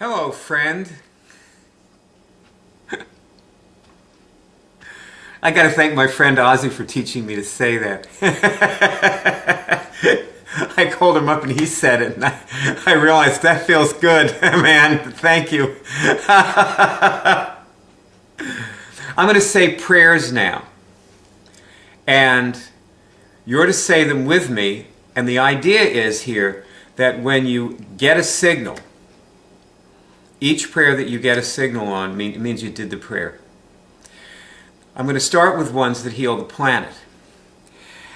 Hello, friend. I got to thank my friend Ozzy for teaching me to say that. I called him up and he said it, and I realized that feels good, man. Thank you. I'm going to say prayers now, and you're to say them with me, and the idea is here that when you get a signal, each prayer that you get a signal on means you did the prayer. I'm going to start with ones that heal the planet.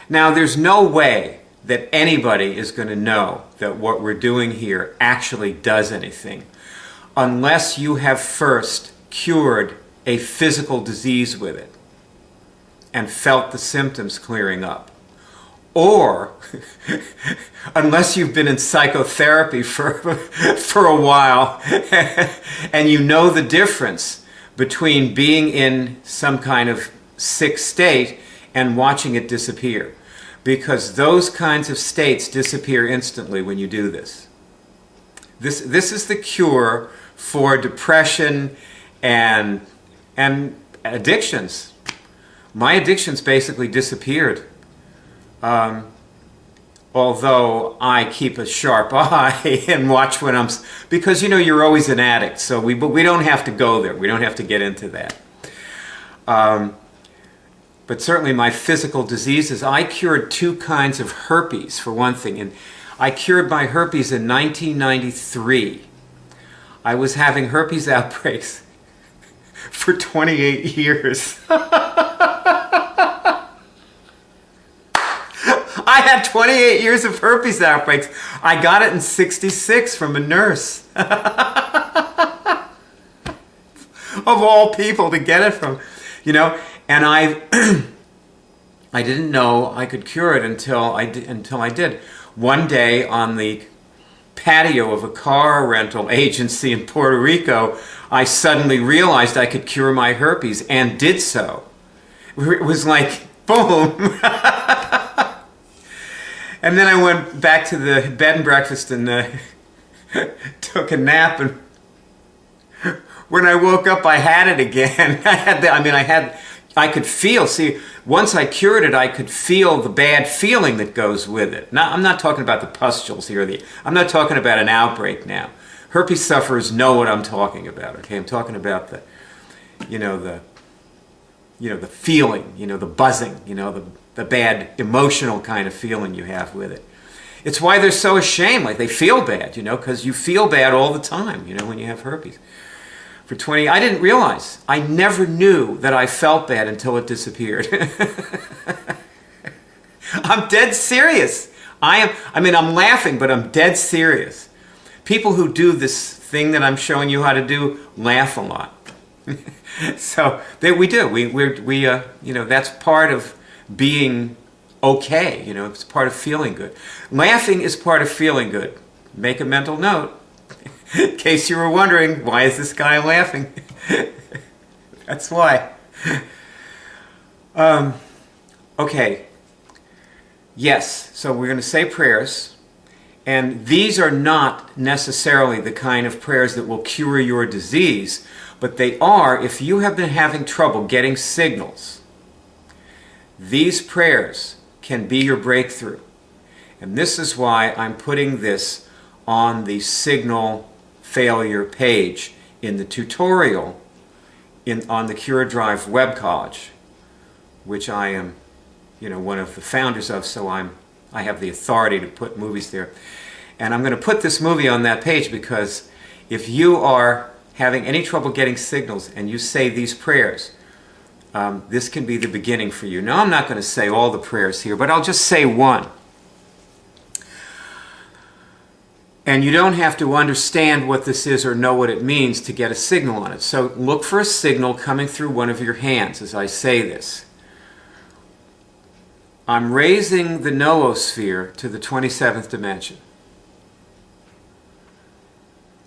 Now, there's no way that anybody is going to know that what we're doing here actually does anything unless you have first cured a physical disease with it and felt the symptoms clearing up. Or unless you've been in psychotherapy for a while and you know the difference between being in some kind of sick state and watching it disappear. Because those kinds of states disappear instantly when you do this. This is the cure for depression and addictions. My addictions basically disappeared. Although I keep a sharp eye and watch when because you know you're always an addict, so we don't have to go there. We don't have to get into that. But certainly my physical diseases, I cured 2 kinds of herpes for one thing, and I cured my herpes in 1993. I was having herpes outbreaks for 28 years. I had 28 years of herpes outbreaks. I got it in '66 from a nurse. Of all people to get it from, you know. And I didn't know I could cure it until I did. One day on the patio of a car rental agency in Puerto Rico, I suddenly realized I could cure my herpes and did so. It was like, boom. And then I went back to the bed and breakfast and took a nap, and when I woke up I had it again. I could feel, see, once I cured it, I could feel the bad feeling that goes with it. Now, I'm not talking about the pustules here. I'm not talking about an outbreak now. Herpes sufferers know what I'm talking about, okay? I'm talking about the feeling, the buzzing, the bad emotional kind of feeling you have with it. It's why they're so ashamed, like they feel bad, because you feel bad all the time, when you have herpes. For 20, I didn't realize. I never knew that I felt bad until it disappeared. I'm dead serious. I'm laughing, but I'm dead serious. People who do this thing that I'm showing you how to do laugh a lot. So we do. That's part of being okay. It's part of feeling good. Laughing is part of feeling good. Make a mental note. In case you were wondering, why is this guy laughing? That's why. Okay. Yes, so we're going to say prayers. And these are not necessarily the kind of prayers that will cure your disease, but they are if you have been having trouble getting signals. These prayers can be your breakthrough. And this is why I'm putting this on the signal failure page in the tutorial on the CureDrive web college, which I am one of the founders of, so I have the authority to put movies there. And I'm going to put this movie on that page because if you are having any trouble getting signals and you say these prayers, this can be the beginning for you. Now, I'm not going to say all the prayers here, but I'll just say one. And you don't have to understand what this is or know what it means to get a signal on it. So look for a signal coming through one of your hands as I say this. I'm raising the noosphere to the 27th dimension.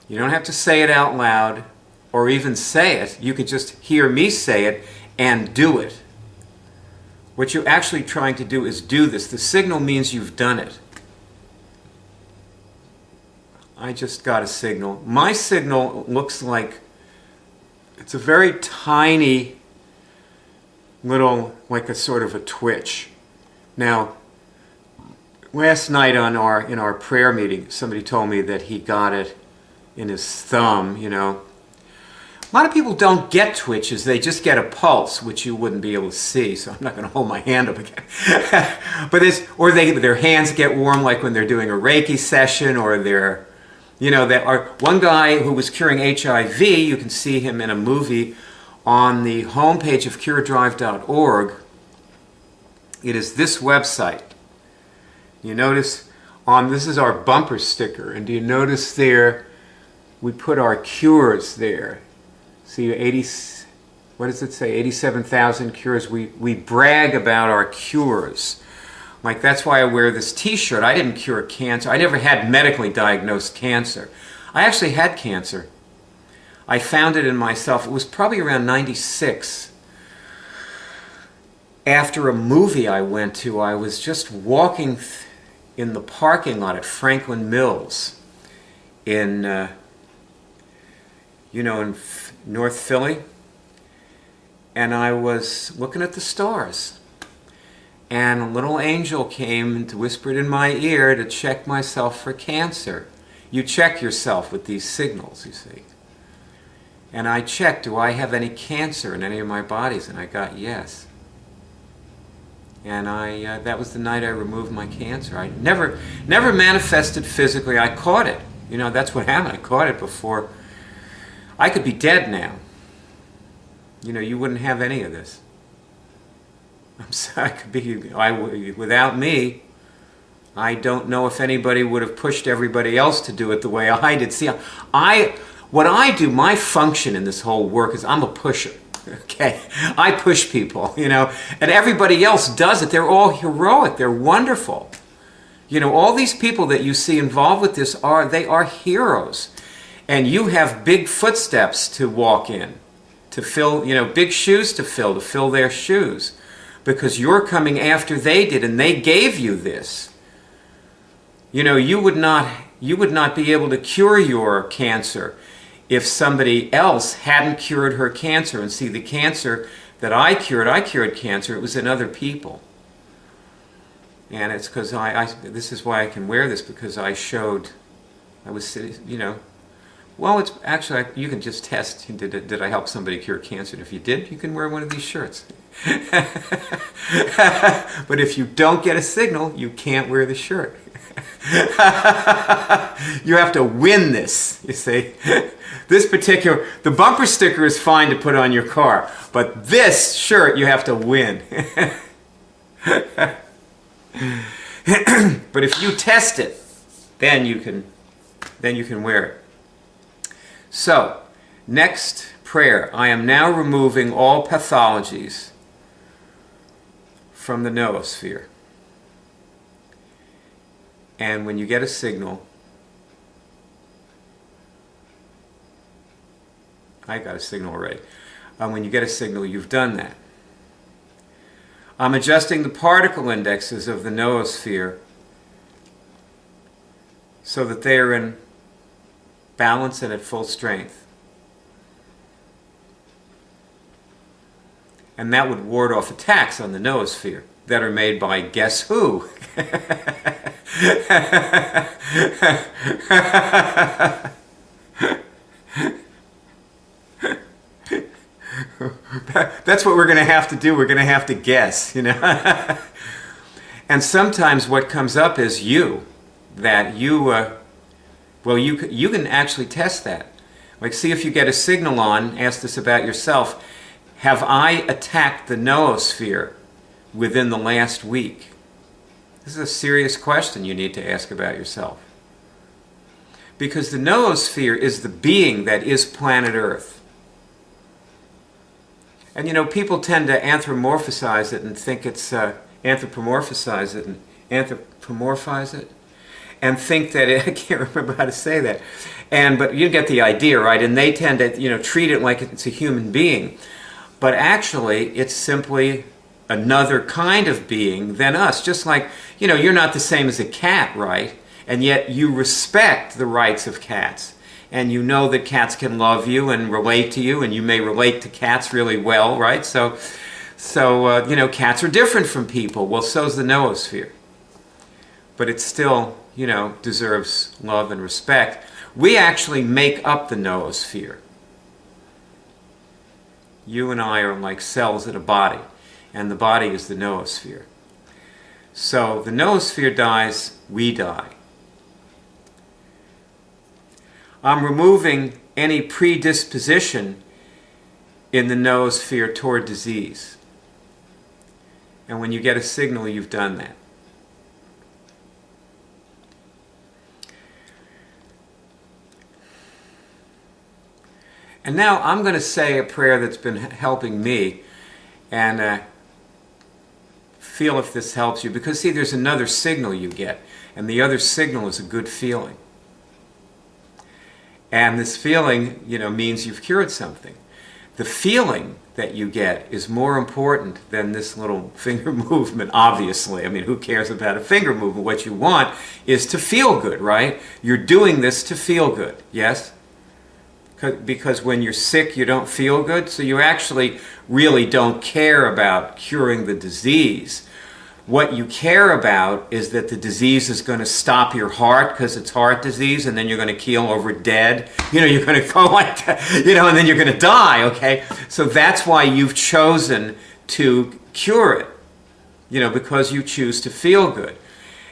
You don't have to say it out loud or even say it. You can just hear me say it and do it. What you're actually trying to do is do this. The signal means you've done it. I just got a signal. My signal looks like it's a very tiny little, like a sort of a twitch. Now, last night in our prayer meeting, somebody told me that he got it in his thumb, you know. A lot of people don't get twitches, they just get a pulse, which you wouldn't be able to see, so I'm not going to hold my hand up again. But or their hands get warm, like when they're doing a Reiki session, or they're, you know, one guy who was curing HIV, you can see him in a movie on the homepage of CureDrive.org. It is this website. You notice this is our bumper sticker, and do you notice there we put our cures there? See, what does it say? 87,000 cures. We brag about our cures. Like, that's why I wear this t-shirt. I didn't cure cancer. I never had medically diagnosed cancer. I actually had cancer. I found it in myself. It was probably around 96. After a movie I went to, I was just walking in the parking lot at Franklin Mills in North Philly, and I was looking at the stars, and a little angel came and whispered in my ear to check myself for cancer. You check yourself with these signals, you see. And I checked, do I have any cancer in any of my bodies? And I got yes. And that was the night I removed my cancer. I never manifested physically. I caught it. You know, that's what happened. I caught it before. I could be dead now. You know, you wouldn't have any of this. I'm sorry, without me, I don't know if anybody would have pushed everybody else to do it the way I did. See, what I do, my function in this whole work is I'm a pusher. Okay, I push people, you know, and everybody else does it. They're all heroic. They're wonderful. You know, all these people that you see involved with this they are heroes. And you have big footsteps to walk in, to fill, you know, big shoes to fill their shoes, because you're coming after they did, and they gave you this. You know, you would not be able to cure your cancer if somebody else hadn't cured her cancer. And see, the cancer that I cured cancer, it was in other people. And it's because this is why I can wear this, because I was, you know, well, it's actually, you can just test, did I help somebody cure cancer? And if you did, you can wear one of these shirts. But if you don't get a signal, you can't wear the shirt. You have to win this, you see. The bumper sticker is fine to put on your car, but this shirt you have to win. But if you test it, then you can wear it. So, next prayer. I am now removing all pathologies from the noosphere. And when you get a signal, I got a signal already. When you get a signal, you've done that. I'm adjusting the particle indexes of the noosphere so that they are in balance and at full strength. And that would ward off attacks on the noosphere that are made by guess who? That's what we're going to have to do. We're going to have to guess, you know. And sometimes what comes up is you can actually test that. Like, see if you get a signal on, ask this about yourself. Have I attacked the noosphere within the last week? This is a serious question you need to ask about yourself. Because the noosphere is the being that is planet Earth. And you know, people tend to anthropomorphize it and think it's, anthropomorphize it, and think that I can't remember how to say that. But you get the idea, right? And they tend to, you know, treat it like it's a human being. But actually, it's simply another kind of being than us. Just like, you know, you're not the same as a cat, right? And yet you respect the rights of cats. And you know that cats can love you and relate to you, and you may relate to cats really well, right? So you know, cats are different from people. Well, so's the noosphere. But it still, you know, deserves love and respect. We actually make up the noosphere. You and I are like cells in a body, and the body is the noosphere. So the noosphere dies, we die. I'm removing any predisposition in the noosphere toward disease. And when you get a signal, you've done that. And now I'm going to say a prayer that's been helping me, and feel if this helps you. Because see, there's another signal you get, and the other signal is a good feeling. And this feeling, you know, means you've cured something. The feeling that you get is more important than this little finger movement, obviously. I mean, who cares about a finger movement? What you want is to feel good, right? You're doing this to feel good, yes? Because when you're sick, you don't feel good, so you actually really don't care about curing the disease. What you care about is that the disease is going to stop your heart because it's heart disease, and then you're going to keel over dead. You know, you're going to go like that, you know, and then you're going to die, okay? So that's why you've chosen to cure it, you know, because you choose to feel good.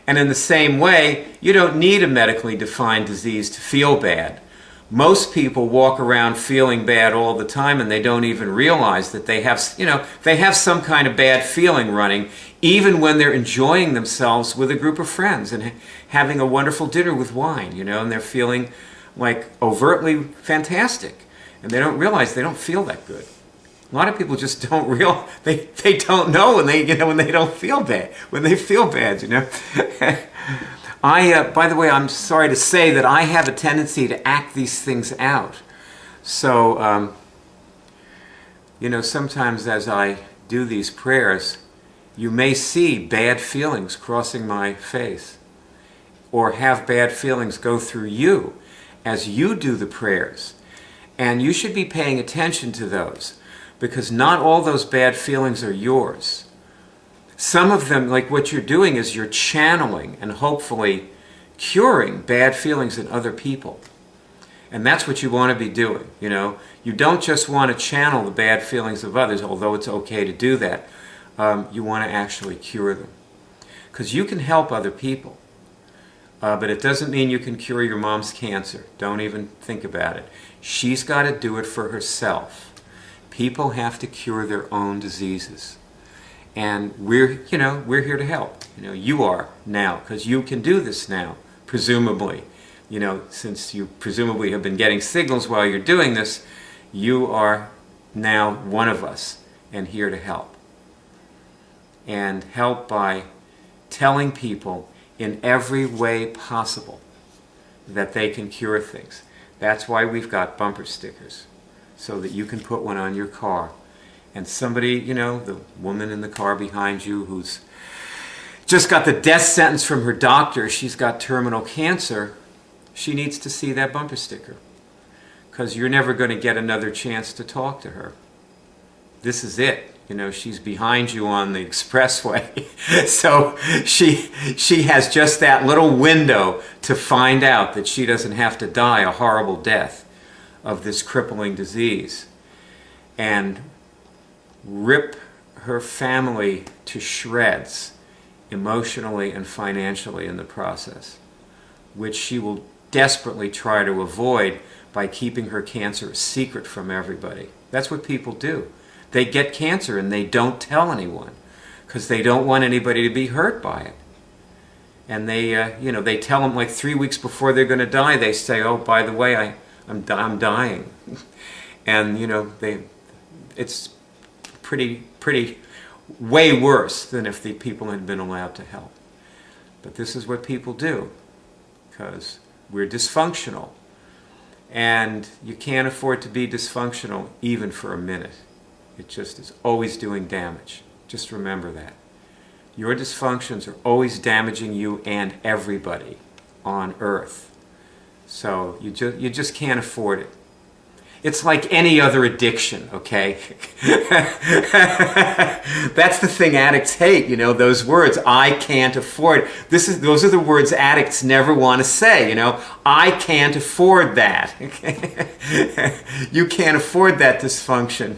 And in the same way, you don't need a medically defined disease to feel bad. Most people walk around feeling bad all the time, and they don't even realize that they have, you know, they have some kind of bad feeling running, even when they're enjoying themselves with a group of friends and having a wonderful dinner with wine, you know, and they're feeling like overtly fantastic, and they don't realize they don't feel that good. A lot of people just don't they don't know when they, you know, when they don't feel bad, when they feel bad, you know. By the way, I'm sorry to say that I have a tendency to act these things out. So, you know, sometimes as I do these prayers, you may see bad feelings crossing my face, or have bad feelings go through you as you do the prayers. And you should be paying attention to those, because not all those bad feelings are yours. Some of them, like what you're doing, is you're channeling and hopefully curing bad feelings in other people. And that's what you want to be doing, you know. You don't just want to channel the bad feelings of others, although it's okay to do that. You want to actually cure them. Because you can help other people. But it doesn't mean you can cure your mom's cancer. Don't even think about it. She's got to do it for herself. People have to cure their own diseases. And we're here to help. You know, you are now, because you can do this now, presumably. You know, since you presumably have been getting signals while you're doing this, you are now one of us and here to help. And help by telling people in every way possible that they can cure things. That's why we've got bumper stickers, so that you can put one on your car. And somebody, you know, the woman in the car behind you who's just got the death sentence from her doctor, she's got terminal cancer, she needs to see that bumper sticker. Because you're never going to get another chance to talk to her. This is it. You know, she's behind you on the expressway. So she has just that little window to find out that she doesn't have to die a horrible death of this crippling disease. And rip her family to shreds, emotionally and financially in the process, which she will desperately try to avoid by keeping her cancer a secret from everybody. That's what people do. They get cancer and they don't tell anyone because they don't want anybody to be hurt by it. And they, you know, they tell them like 3 weeks before they're going to die. They say, "Oh, by the way, I'm dying," and you know, it's pretty way worse than if the people had been allowed to help. But this is what people do because we're dysfunctional, and you can't afford to be dysfunctional even for a minute. It just is always doing damage. Just remember that. Your dysfunctions are always damaging you and everybody on earth. So you just can't afford it. It's like any other addiction, okay? That's the thing addicts hate, those words, I can't afford. Those are the words addicts never want to say, I can't afford that. You can't afford that dysfunction.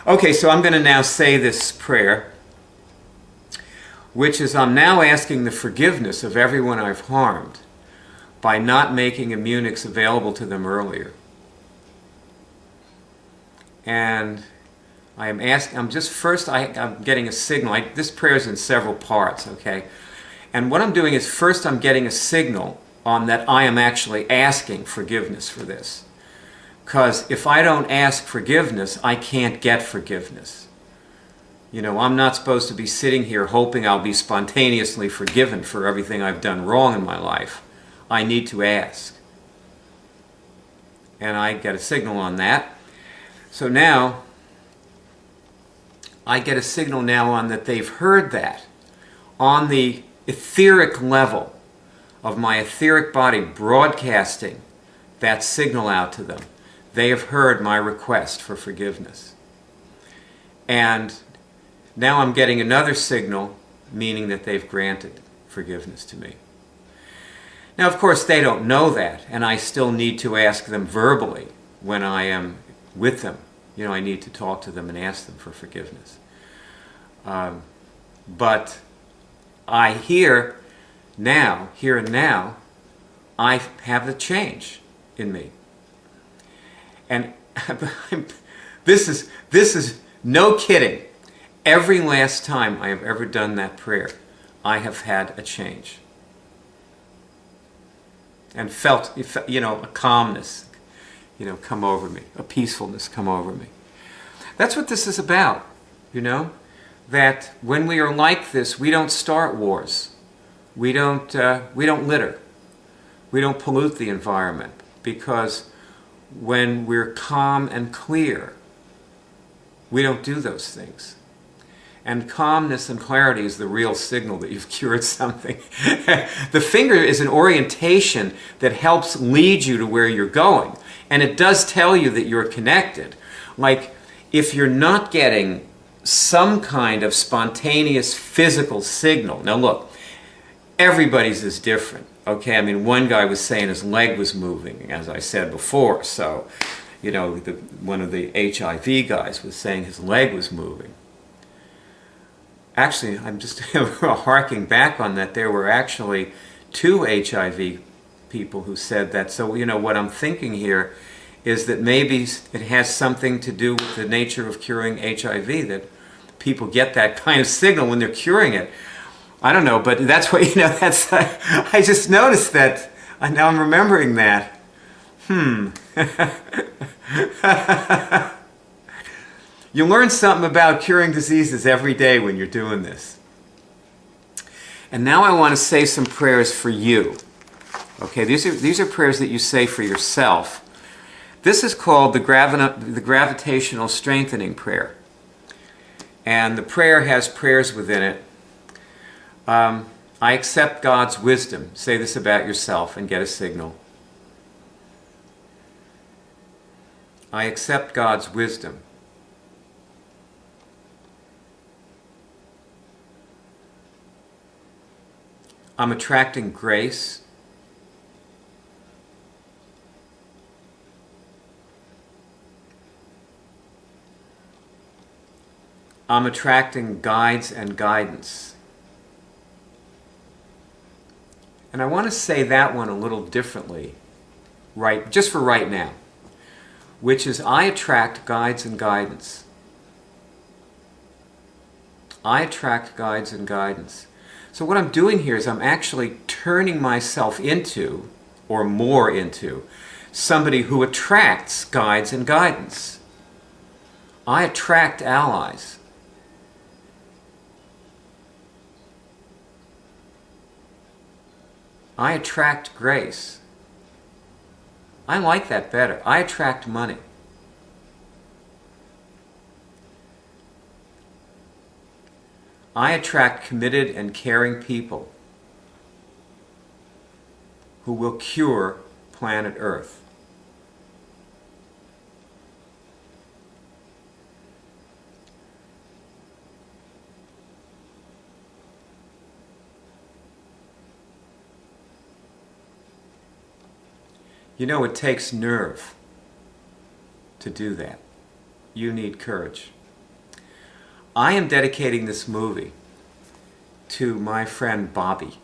Okay, so I'm going to now say this prayer, which is I'm now asking the forgiveness of everyone I've harmed by not making Immunix available to them earlier. And I'm getting a signal. This prayer is in several parts, okay? And what I'm doing is first I'm getting a signal on that I am actually asking forgiveness for this. Because if I don't ask forgiveness, I can't get forgiveness. I'm not supposed to be sitting here hoping I'll be spontaneously forgiven for everything I've done wrong in my life. I need to ask. And I get a signal on that. So now, I get a signal now on that they've heard that. On the etheric level of my etheric body broadcasting that signal out to them, they have heard my request for forgiveness. And now I'm getting another signal, meaning that they've granted forgiveness to me. Now, of course, they don't know that, and I still need to ask them verbally when I am with them. I need to talk to them and ask them for forgiveness. But I here and now, I have the change in me. And this is no kidding. Every last time I have ever done that prayer, I have had a change. And felt, a calmness, come over me, a peacefulness come over me. That's what this is about, that when we are like this, we don't start wars. We don't litter. We don't pollute the environment, because when we're calm and clear, we don't do those things. And calmness and clarity is the real signal that you've cured something. The finger is an orientation that helps lead you to where you're going. And it does tell you that you're connected. Like, if you're not getting some kind of spontaneous physical signal. Now look, everybody's is different. Okay, I mean, one guy was saying his leg was moving, as I said before. So, one of the HIV guys was saying his leg was moving. Actually, I'm just harking back on that. There were actually 2 HIV people who said that. So, what I'm thinking here is that maybe it has something to do with the nature of curing HIV, that people get that kind of signal when they're curing it. I don't know, but that's what, that's, I just noticed that. Now I'm remembering that. You learn something about curing diseases every day when you're doing this. And now I want to say some prayers for you. Okay, these are prayers that you say for yourself. This is called the gravitational strengthening prayer. And the prayer has prayers within it. I accept God's wisdom. Say this about yourself and get a signal. I accept God's wisdom. I'm attracting grace. I'm attracting guides and guidance. And I want to say that one a little differently, just for right now, which is I attract guides and guidance. I attract guides and guidance. So what I'm doing here is I'm actually turning myself into, or more into, somebody who attracts guides and guidance. I attract allies. I attract grace. I like that better. I attract money. I attract committed and caring people. who will cure planet Earth. You know, it takes nerve to do that. You need courage. I am dedicating this movie to my friend Bobby,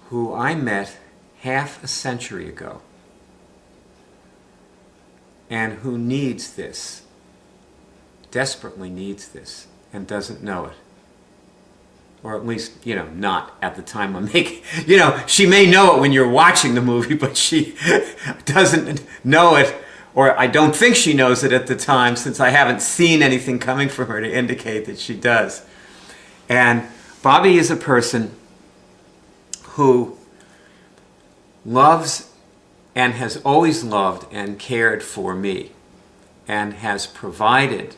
who I met half a century ago, and who needs this, desperately needs this, and doesn't know it. Or at least, you know, not at the time I'm making, you know, she may know it when you're watching the movie, but she doesn't know it, or I don't think she knows it at the time, since I haven't seen anything coming from her to indicate that she does. And Bobby is a person who loves and has always loved and cared for me, and has provided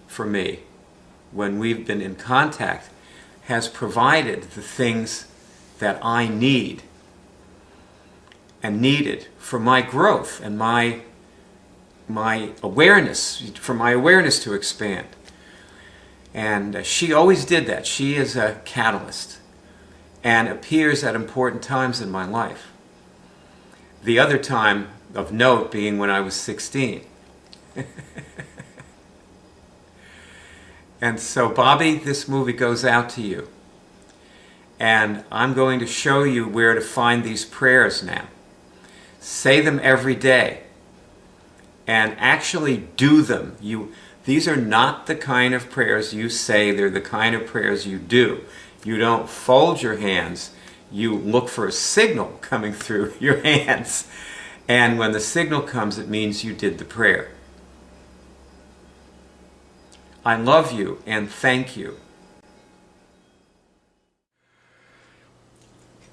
for me when we've been in contact, has provided the things that I need and needed for my growth and my awareness, for my awareness to expand. And she always did that. She is a catalyst and appears at important times in my life. The other time of note being when I was 16. And so, Bobby, this movie goes out to you. And I'm going to show you where to find these prayers now. Say them every day. And actually do them. These are not the kind of prayers you say, they're the kind of prayers you do. You don't fold your hands. You look for a signal coming through your hands. And when the signal comes, it means you did the prayer. I love you and thank you.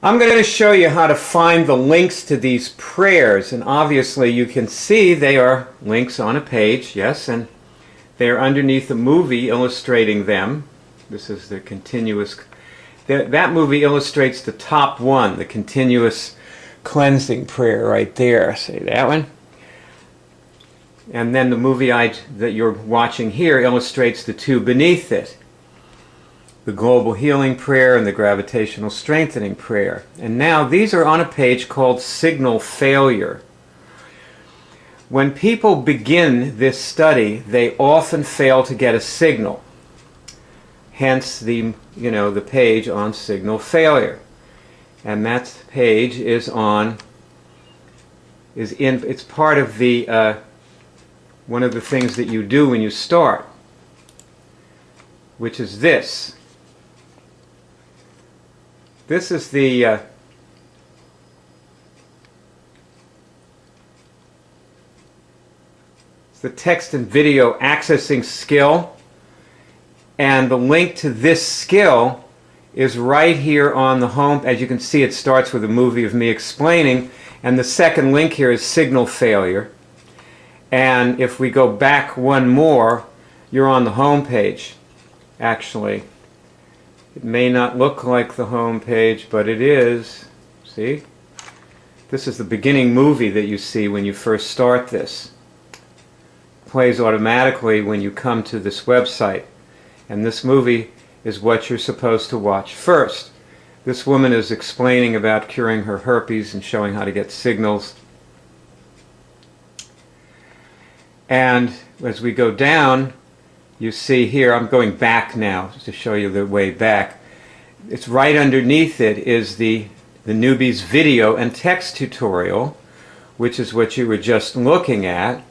I'm going to show you how to find the links to these prayers, and obviously you can see they are links on a page, yes, and they are underneath a movie illustrating them. This is the continuous, that movie illustrates the top one, the continuous cleansing prayer right there. See that one? And then the movie that you're watching here illustrates the two beneath it. The global healing prayer and the gravitational strengthening prayer. And now these are on a page called signal failure. When people begin this study, they often fail to get a signal. Hence the page on signal failure. And that page is it's part of the one of the things that you do when you start, which is this. This is the it's the text and video accessing skill, and the link to this skill is right here on the home. As you can see, it starts with a movie of me explaining, and the second link here is signal failure. And if we go back one more, you're on the home page. Actually, it may not look like the home page, but it is. See? This is the beginning movie that you see when you first start this. It plays automatically when you come to this website. And this movie is what you're supposed to watch first. This woman is explaining about curing her herpes and showing how to get signals. And as we go down, you see here, I'm going back now to show you the way back. It's right underneath it is the newbie's video and text tutorial, which is what you were just looking at.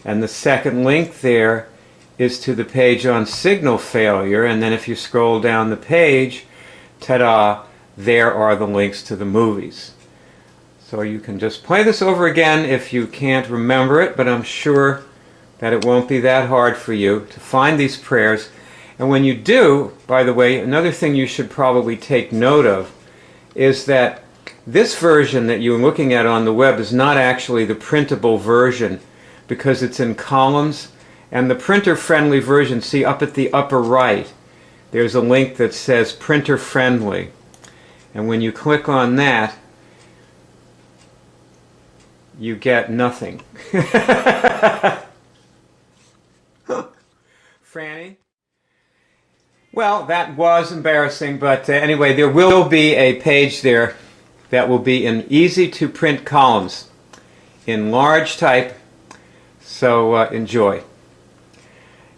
And the second link there is to the page on signal failure. And then if you scroll down the page, ta-da, there are the links to the movies. So you can just play this over again if you can't remember it, but I'm sure that it won't be that hard for you to find these prayers. And when you do, by the way, another thing you should probably take note of is that this version that you're looking at on the web is not actually the printable version, because it's in columns. And the printer-friendly version, see up at the upper right, there's a link that says printer-friendly. And when you click on that, you get nothing. Franny? Well, that was embarrassing, but anyway, there will be a page there that will be in easy-to-print columns in large type, so enjoy.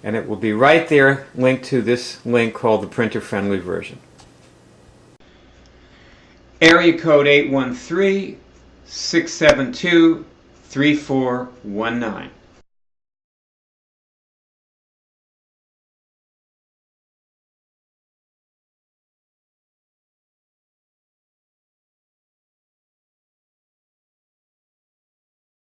And it will be right there, linked to this link called the printer-friendly version. Area code 813-672-3419.